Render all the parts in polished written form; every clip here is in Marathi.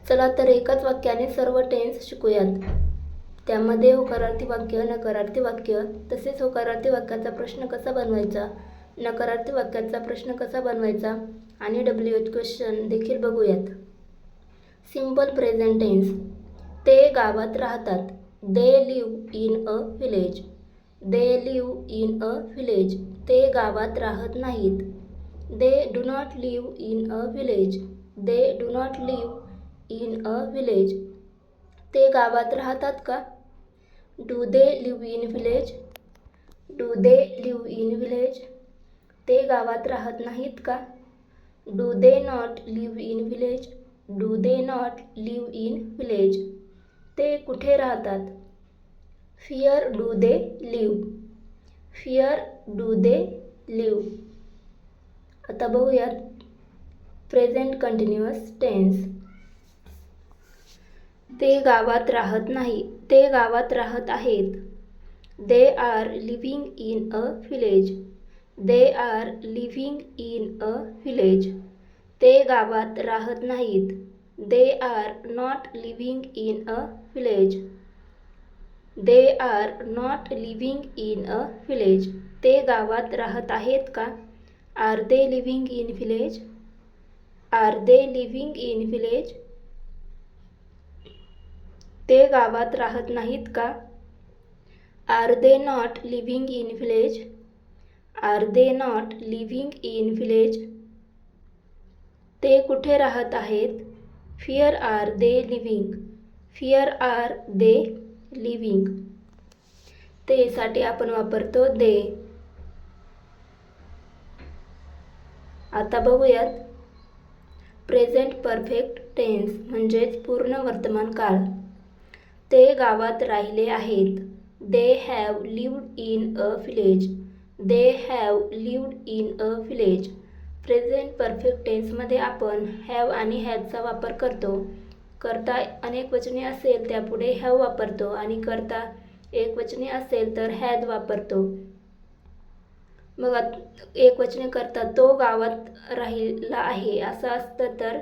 चला तर एकाच वाक्याने सर्व टेन्स शिकूयात. त्यामध्ये होकारार्थी वाक्य, नकारार्थी वाक्य, तसेच होकारार्थी वाक्याचा प्रश्न कसा बनवायचा, नकारार्थी वाक्याचा प्रश्न कसा बनवायचा आणि WH क्वेश्चन देखील बघूयात. Simple present tense. ते गावात राहतात. They live in a village. They live in a village. ते गावात राहत नाहीत. They do not live in a village. They do not live in a village. ते गावात राहतात का? Do they live in village. Do they live in village. ते गावात राहत नाहीत का? Do they not live in village. Do they not live in village. ते कुठे राहतात? Where do they live. Where do they live. आता बघूयात प्रेझेंट कंटिन्युअस टेन्स. ते गावात राहत नाही. ते गावात राहत आहेत. They are living in a village. They are living in a village. ते गावात राहत नाहीत. They are not living in a village. They are not living in a village. ते गावात राहत आहेत का? Are they living in village. Are they living in village. ते गावात राहत नाहीत का? Are they not living in village. Are they not living in village. ते कुठे राहत आहेत? Fear are they living. Fear are they living. ते साठी आपण वापरतो दे. आता बघूयात प्रेझेंट परफेक्ट टेन्स म्हणजेच पूर्ण वर्तमान काळ. ते गावात राहिले आहेत. They have lived in a village. They have lived in a village. Present perfect टेन्समध्ये आपण हॅव आणि हॅजचा वापर करतो. करता अनेकवचनी असेल त्यापुढे हॅव वापरतो आणि करता एकवचनी असेल तर हॅज वापरतो. मग एकवचनी करता तो गावात राहिला आहे असं असतं तर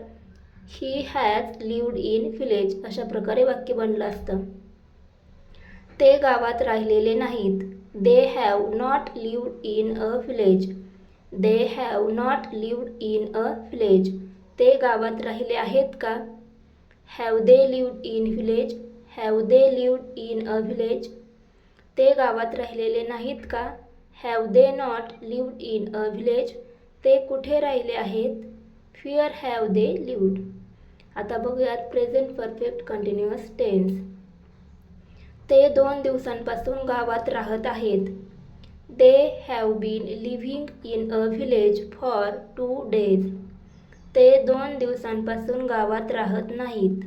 he has lived in village अशा प्रकारे वाक्य बनलं असतं. ते गावात राहिलेले नाहीत. They have not lived in a village. They have not lived in a village. ते गावात राहिले आहेत का? Have they lived in village. Have they lived in a village. ते गावात राहिलेले नाहीत का? Have they not lived in a village. ते कुठे राहिले आहेत? Fear have they lived. आता बघूयात प्रेझेंट परफेक्ट कंटिन्युअस टेन्स. ते 2 दिवसांपासून गावात राहत आहेत. They have been living in a village for 2 days. ते 2 दिवसांपासून गावात राहत नाहीत.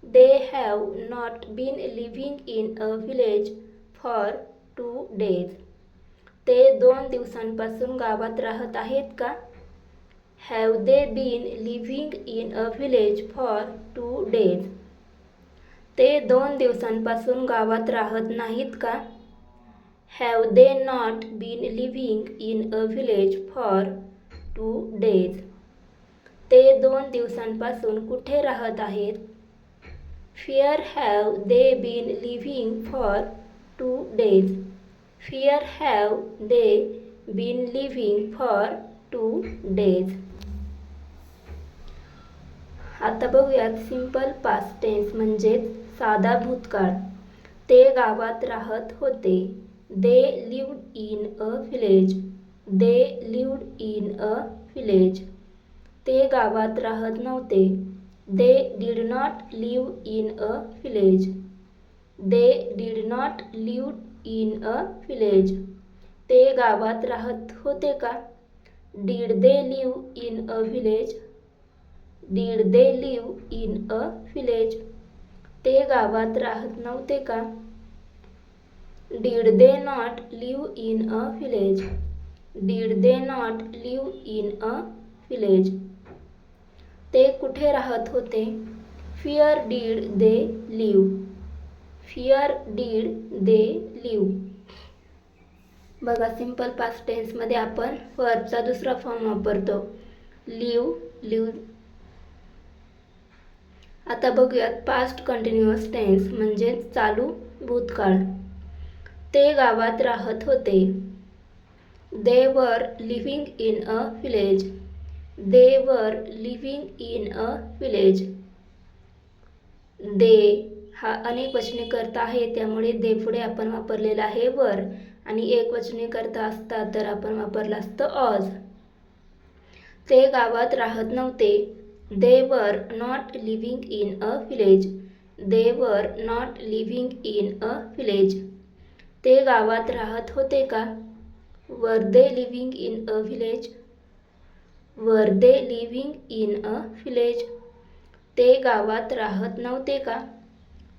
They have not been living in a village for 2 days. ते 2 दिवसांपासून गावात राहत आहेत का? Have they been living in a village for 2 days. ते 2 दिवसांपासून गावात राहत नाहीत का? Have they not been living in a village for 2 days. ते 2 दिवसांपासून कुठे राहत आहेत? Fear have they been living for 2 days. Fear have they been living for 2 days. आता बघूयात सिंपल पास्ट टेन्स म्हणजेच साधा भूतकाळ. ते गावात राहत होते. They lived in a village. They lived in a village. ते गावात राहत नव्हते. They did not live in a village. They did not lived in a village. ते गावात राहत होते का? Did they live in a village. Did they live in a village. ते गावात राहत नव्हते का? Did they not live in a village. Did they not live in a village. ते कुठे राहत होते? Where did they live. Where did they live. बघा सिंपल पास्ट टेन्समध्ये आपण वर्बचा दुसरा फॉर्म वापरतो लिव्ह. लिव्ह. आता बघूयात पास्ट कंटिन्युअस टेन्स म्हणजे चालू भूतकाळ. ते गावात राहत होते. दे वर living in a village. They वर लिव्हिंग इन अ विलेज. दे हा अनेक वचने करता आहे, त्यामुळे दे पुढे आपण वापरलेला आहे वर, आणि एक वचने करता असतात तर आपण वापरलं असतं ऑज. ते गावात राहत नव्हते. They were not living in a village. They were not living in a village. ते गावात राहत होते का? Were they living in a village. Were they living in a village. ते गावात राहत नव्हते का?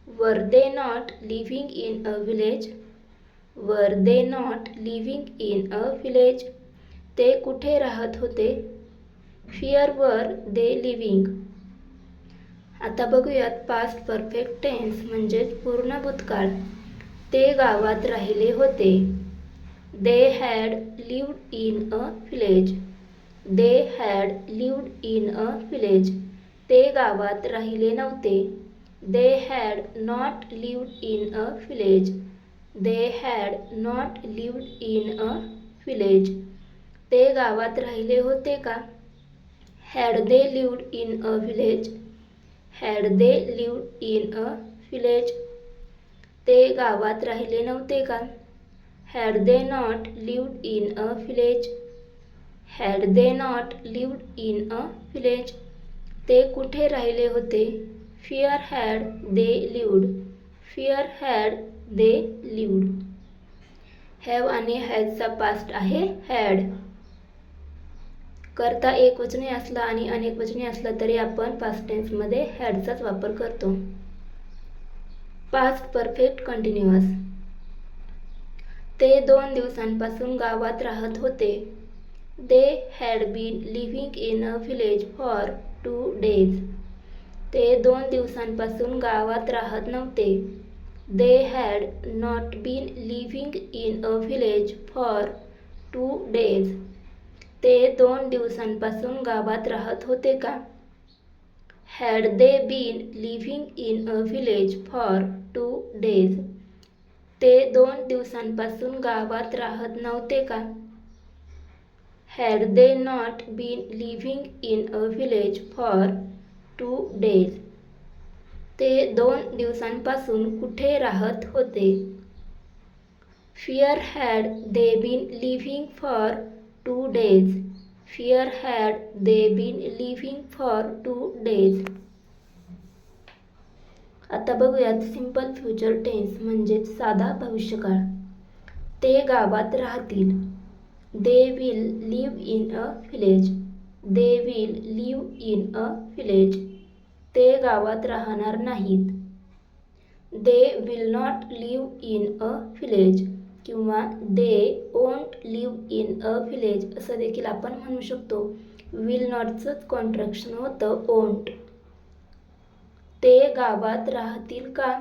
Were they not living in a village. Were they not living in a village. ते कुठे राहत होते? फिअर वर दे लिव्हिंग. आता बघूयात पास्ट परफेक्ट टेन्स म्हणजेच पूर्ण भूतकाळ. ते गावात राहिले होते. They had lived in a village. They had lived in a village. ते गावात राहिले नव्हते. They had not lived in a village. They had not lived in a village. ते गावात राहिले होते का? Had they lived in a village. Had they lived in a village. ते गावात राहिले नव्हते का? Had they not lived in a village. Had they not lived in a village. ते कुठे राहिले होते? Fear had they lived. Fear had they lived. Have आणि हॅजचा पास्ट आहे हॅड. करता एक वचने असला आणि अनेक वचने असला तरी आपण पास्ट टेन्समध्ये हॅडचाच वापर करतो. Past perfect continuous. ते 2 दिवसांपासून गावात राहत होते. They had been living in a village for 2 days. ते 2 दिवसांपासून गावात राहत नव्हते. They had not been living in a village for 2 days. ते 2 दिवसांपासून गावात राहत होते का? Had they been living in a village for 2 days. ते 2 दिवसांपासून गावात राहत नव्हते का? Had they not been living in a village for 2 days. ते 2 दिवसांपासून कुठे राहत होते? Fear had they been living for 2 days. Fear had they been living for 2 days. आता बघूयात सिंपल फ्युचर टेन्स म्हणजे साधा भविष्यकाळ. ते गावात राहतील. They will leave in a village. They will leave in a village. ते गावात राहणार नाहीत. They will not live in a village किंवा दे ओंट लिव्ह इन अ विलेज असं देखील आपण म्हणू शकतो. विल नॉटचंच कॉन्ट्रॅक्शन होतं ओंट. ते गावात राहतील का?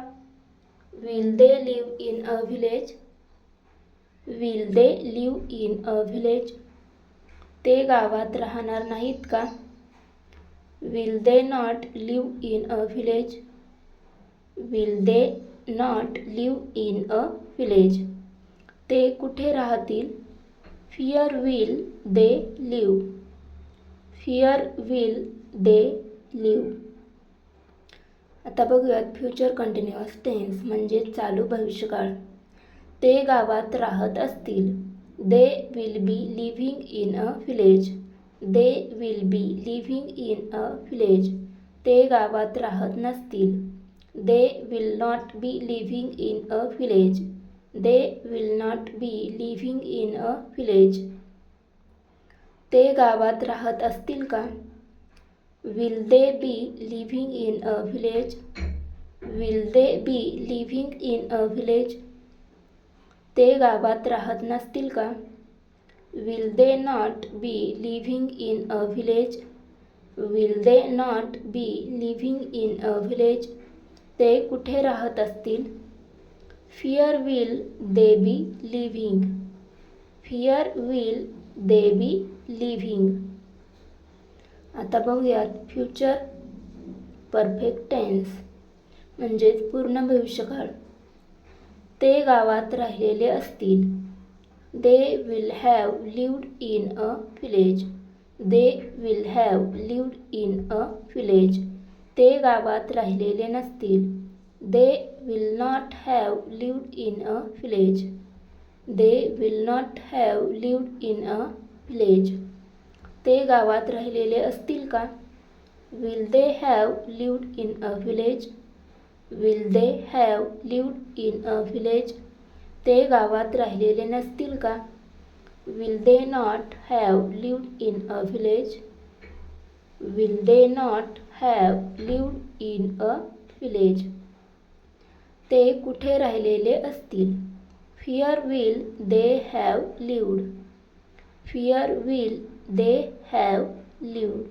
Will they live in a village. Will they live in a village. ते गावात राहणार नाहीत का? Will they not live in a village. Will they not live in a village. ते कुठे राहतील? Where will they live. Where will they live. आता बघूयात फ्युचर कंटिन्युअस टेन्स म्हणजे चालू भविष्यकाळ. ते गावात राहत असतील. They will be living in a village. They will be living in a village. ते गावात राहत नसतील. They will not be living in a village. They will not be living in a village. ते गावात राहत असतील का? Will they B living in a village. Will they B living in a village. ते गावात राहत नसतील का? Will they not be living in a village. Will they not be living in a village. ते कुठे राहत असतील? Fear will they B living. Fear will they B living. आता बघूयात फ्युचर परफेक्ट टेन्स म्हणजेच पूर्ण भविष्यकाळ. ते गावात राहिलेले असतील. They will have lived in a village. They will have lived in a village. ते गावात राहिलेले नसतील. They will not have lived in a village. They will not have lived in a village. ते गावात राहिलेले असतील का? Will they have lived in a village. Will they have lived in a village. ते गावात राहिलेले नसतील का? Will they not have lived in a village. Will they not have lived in a village. ते कुठे राहिलेले असतील. Where will they have lived? Where will they have lived?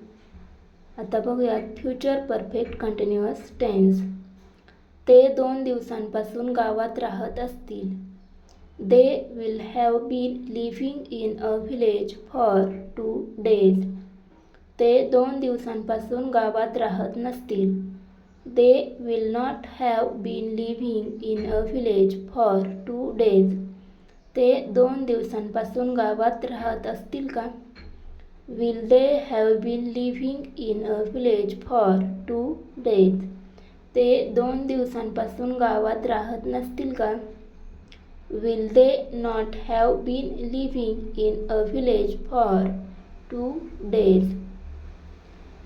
आता बघूयात फ्युचर परफेक्ट कंटिन्युअस टेन्स. ते 2 दिवसांपासून गावात राहत असतील. They will have been living in a village for 2 days. ते 2 दिवसांपासून गावात राहत नसतील. They will not have been living in a village for 2 days. ते 2 दिवसांपासून गावात राहत असतील का? Will they have been living in a village for 2 days? ते 2 दिवसांपासून गावात राहत नसतील का? Will they not have been living in a village for 2 days?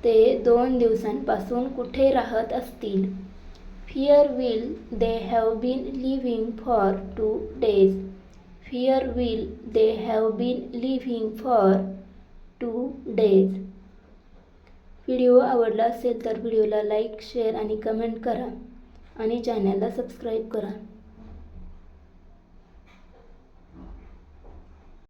ते 2 दिवसांपासून कुठे राहत असतील. Where will they have been living for 2 days? Where will they have been living for 2 days? Video आवडला असेल तर व्हिडिओला लाईक, शेअर आणि कमेंट करा आणि चॅनलला सबस्क्राईब करा.